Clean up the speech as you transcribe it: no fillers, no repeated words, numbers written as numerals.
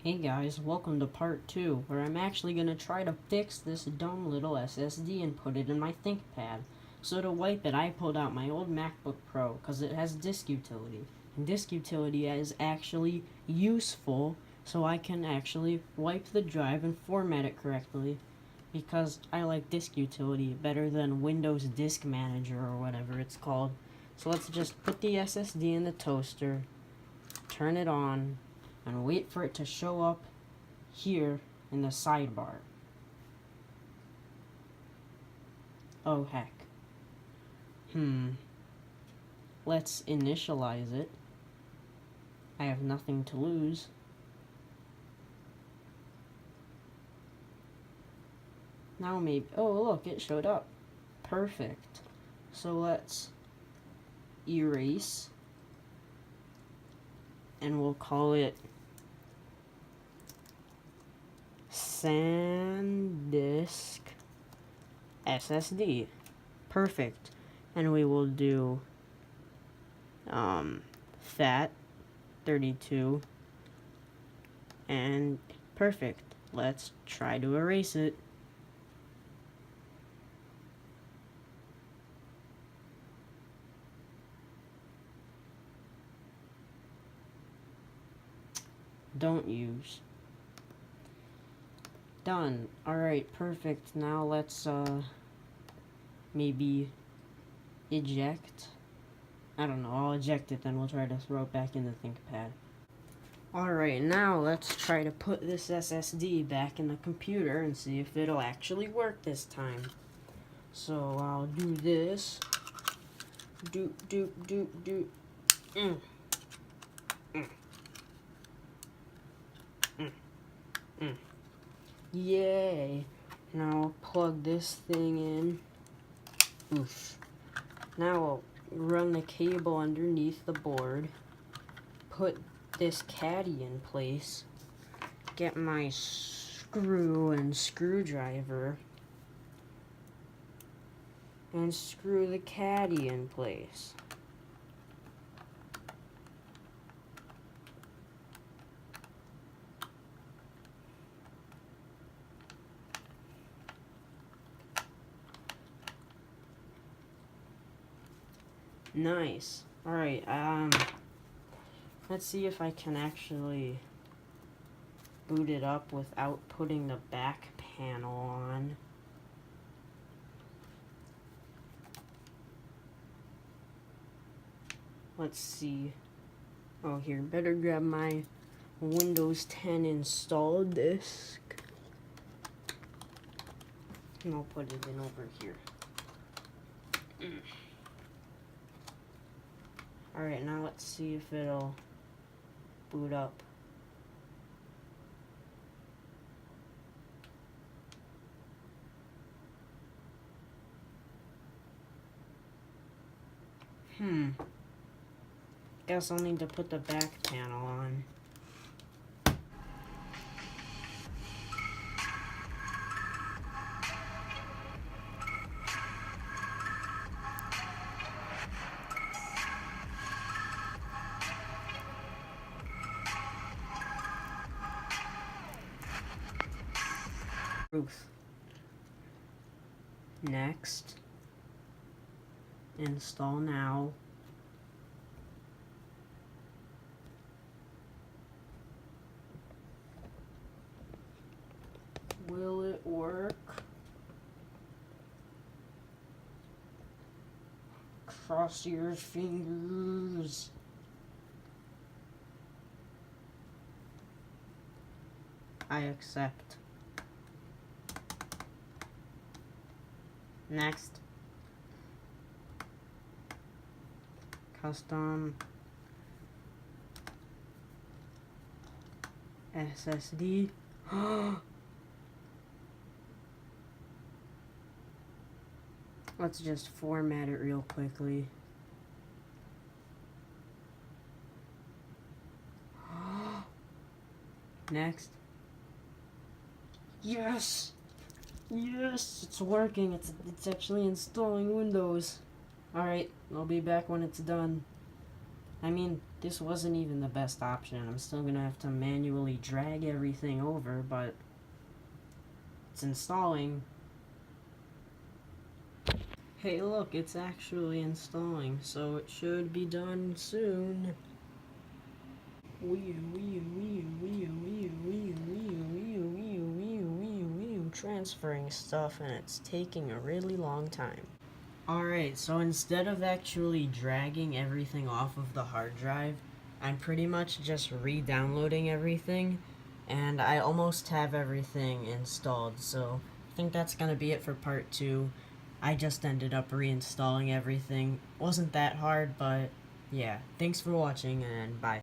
Hey guys, welcome to part 2, where I'm actually going to try to fix this dumb little SSD and put it in my ThinkPad. So to wipe it, I pulled out my old MacBook Pro, because it has disk utility. And disk utility is actually useful, so I can actually wipe the drive and format it correctly. Because I like disk utility better than Windows Disk Manager or whatever it's called. So let's just put the SSD in the toaster, turn it on, and wait for it to show up here in the sidebar. Oh heck. Let's initialize it. I have nothing to lose. Now maybe, oh look, it showed up. Perfect. So let's erase, and we'll call it SanDisk SSD. Perfect. And we will do FAT 32 and perfect. Let's try to erase it. Don't use. Done. Alright, perfect. Now let's maybe eject. I don't know, I'll eject it, then we'll try to throw it back in the ThinkPad. Alright, now let's try to put this SSD back in the computer and see if it'll actually work this time. So I'll do this. Yay! Now I'll plug this thing in. Oof. Now I'll run the cable underneath the board, put this caddy in place, get my screw and screwdriver, and screw the caddy in place. Nice. Alright, let's see if I can actually boot it up without putting the back panel on. Let's see. Oh, here, better grab my Windows 10 install disk. And I'll put it in over here. Alright, now let's see if it'll boot up. Guess I'll need to put the back panel on. Next, install now. Will it work? Cross your fingers. I accept. Next. Custom SSD. Let's just format it real quickly. Next. Yes! Yes, it's working. It's actually installing Windows. Alright, I'll be back when it's done. I mean, This wasn't even the best option. I'm still gonna have to manually drag everything over, but it's installing. Hey look, it's actually installing, so it should be done soon. Transferring stuff, and it's taking a really long time. Alright, so instead of actually dragging everything off of the hard drive, I'm pretty much just re-downloading everything, and I almost have everything installed, so I think that's gonna be it for part 2. I just ended up reinstalling everything. Wasn't that hard, but yeah. Thanks for watching, and bye.